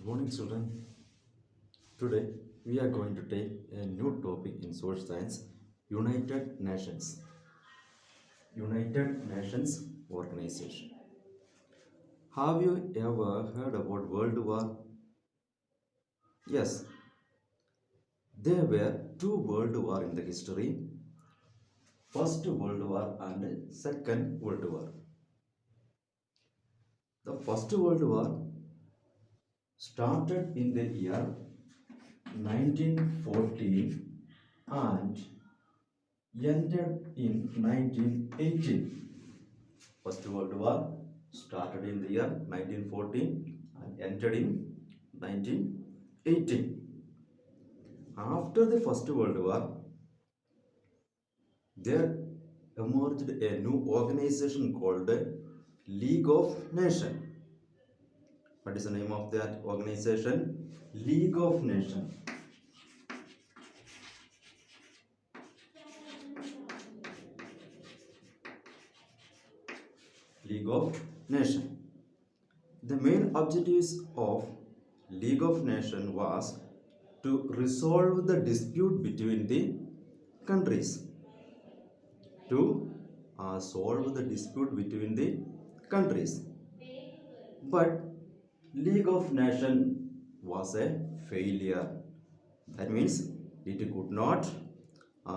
Morning, children. Today we are going to take a new topic in social science: United Nations. United Nations Organization. Have you ever heard about World War? Yes, there were two World War in the history: First World War and Second World War. The First World War started in the year 1914 and ended in 1918. First World War started in the year 1914 and ended in 1918. After the First World War, there emerged a new organization called the League of Nations. What is the name of that organization? League of Nations. League of Nations. The main objectives of League of Nations was to resolve the dispute between the countries. To solve the dispute between the countries. But League of Nations was a failure. That means it could not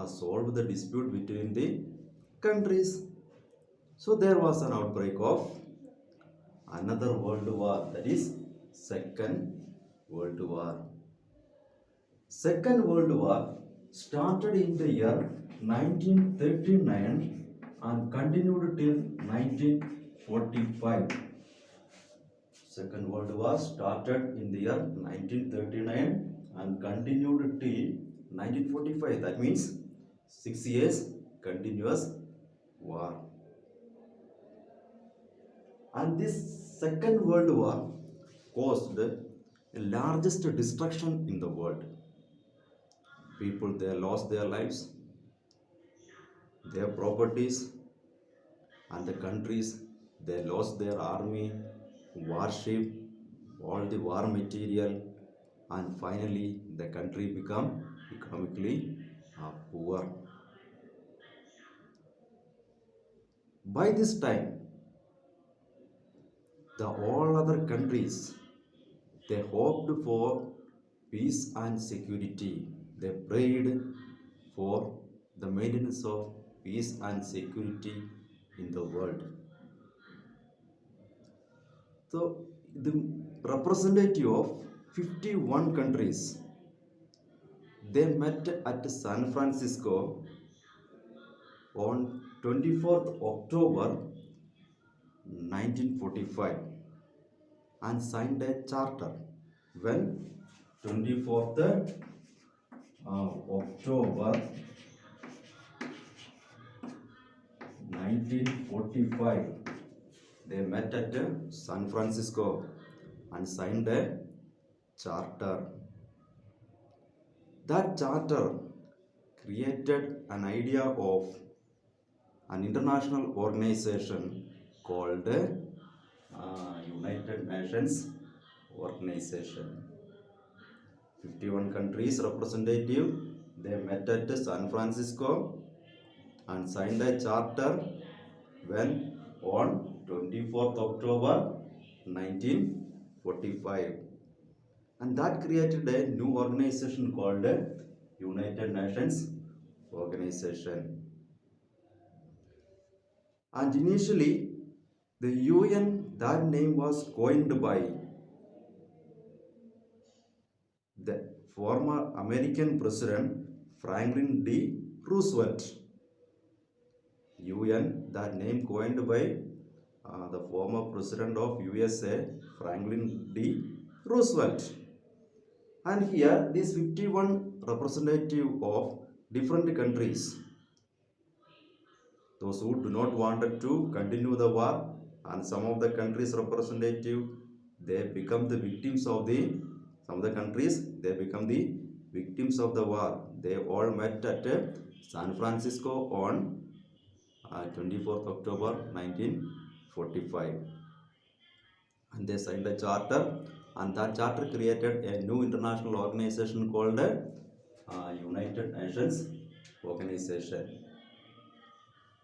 solve the dispute between the countries. So there was an outbreak of another world war, that is Second World War. Second World War started in the year 1939 and continued till 1945. Second World War started in the year 1939 and continued till 1945. That means 6 years continuous war. And this Second World War caused the largest destruction in the world. People they lost their lives, their properties, and the countries they lost their army, warship, all the war material, and finally the country become economically poor. By this time, the all other countries they hoped for peace and security. They prayed for the maintenance of peace and security in the world. So the representative of 51 countries they met at San Francisco on 24th October 1945 and signed a charter when 24th October 1945 they met at San Francisco and signed a charter. That charter created an idea of an international organization called United Nations Organization. 51 countries representative they met at San Francisco and signed a charter when on 24th October 1945, and that created a new organization called United Nations Organization. And initially the UN, that name was coined by the former American President Franklin D. Roosevelt. UN, that name coined by the former President of USA Franklin D. Roosevelt. And here these 51 representative of different countries, those who do not wanted to continue the war, and some of the countries representative they become the victims of the some of the countries they become the victims of the war. They all met at San Francisco on 24th October 1945. and they signed a charter, and that charter created a new international organization called United Nations Organization.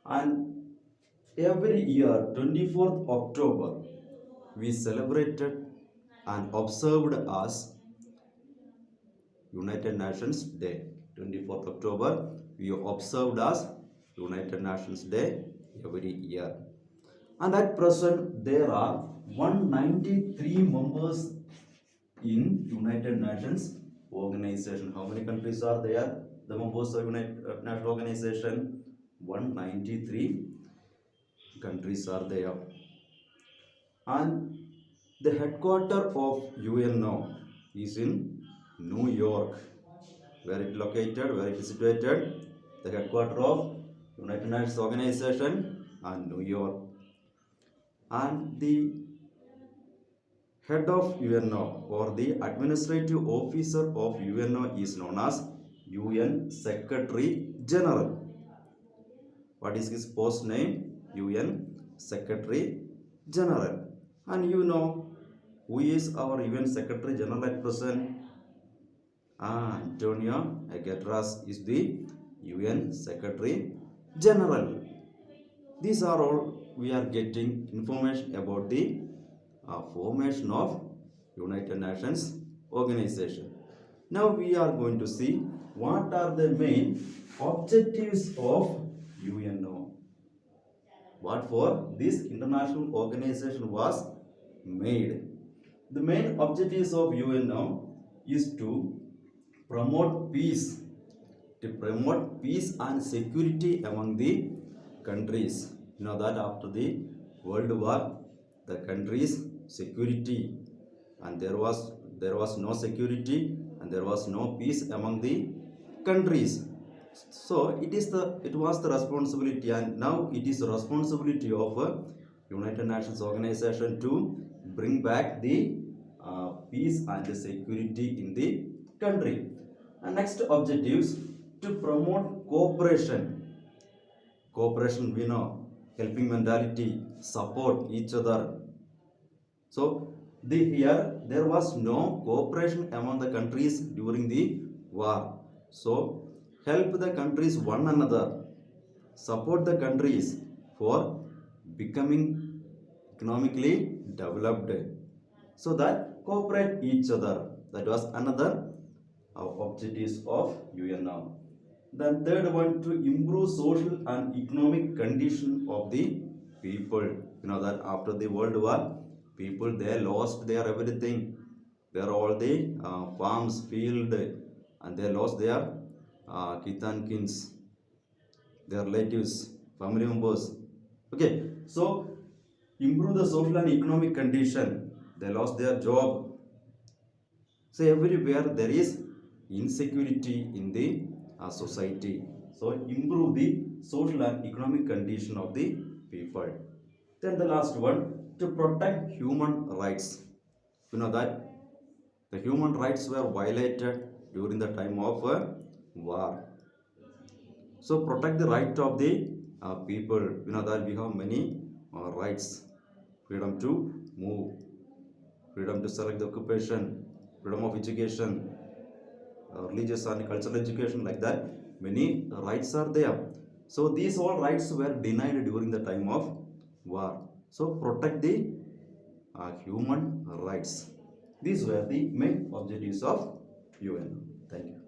And every year, 24th October, we celebrated and observed as United Nations Day. 24th October, we observed as United Nations Day every year. And at present, there are 193 members in United Nations Organization. How many countries are there? The members of United Nations Organization, 193 countries are there. And the headquarters of UNO is in New York. Where it located, where it is situated? The headquarters of United Nations Organization and New York. And the head of UNO or the administrative officer of UNO is known as UN Secretary General. What is his post name? UN Secretary General. And you know who is our UN Secretary General at present? Antonio Guterres is the UN Secretary General. These are all we are getting information about the formation of United Nations Organization. Now we are going to see what are the main objectives of UNO. What for this international organization was made. The main objectives of UNO is to promote peace, and security among the countries. You know that after the World War, the countries' security, and there was no security and there was no peace among the countries. So it was the responsibility, and now it is the responsibility of United Nations Organization to bring back the peace and the security in the country. And next objectives, to promote cooperation, we know, helping mentality, support each other. So here there was no cooperation among the countries during the war. So help the countries one another, support the countries for becoming economically developed, so that cooperate each other. That was another objectives of UNO. Then third one, to improve social and economic condition of the people. You know that after the World War, people they lost their everything. Their all the farms, field, and they lost their kith and kins, their relatives, family members. Okay, so improve the social and economic condition. They lost their job. So everywhere there is insecurity in the society. So improve the social and economic condition of the people. Then the last one, to protect human rights. You know that the human rights were violated during the time of war. So protect the right of the people. You know that we have many rights: freedom to move, freedom to select the occupation, freedom of education, religious and cultural education, like that. Many rights are there. So these all rights were denied during the time of war. So protect the human rights. These were the main objectives of UN. Thank you.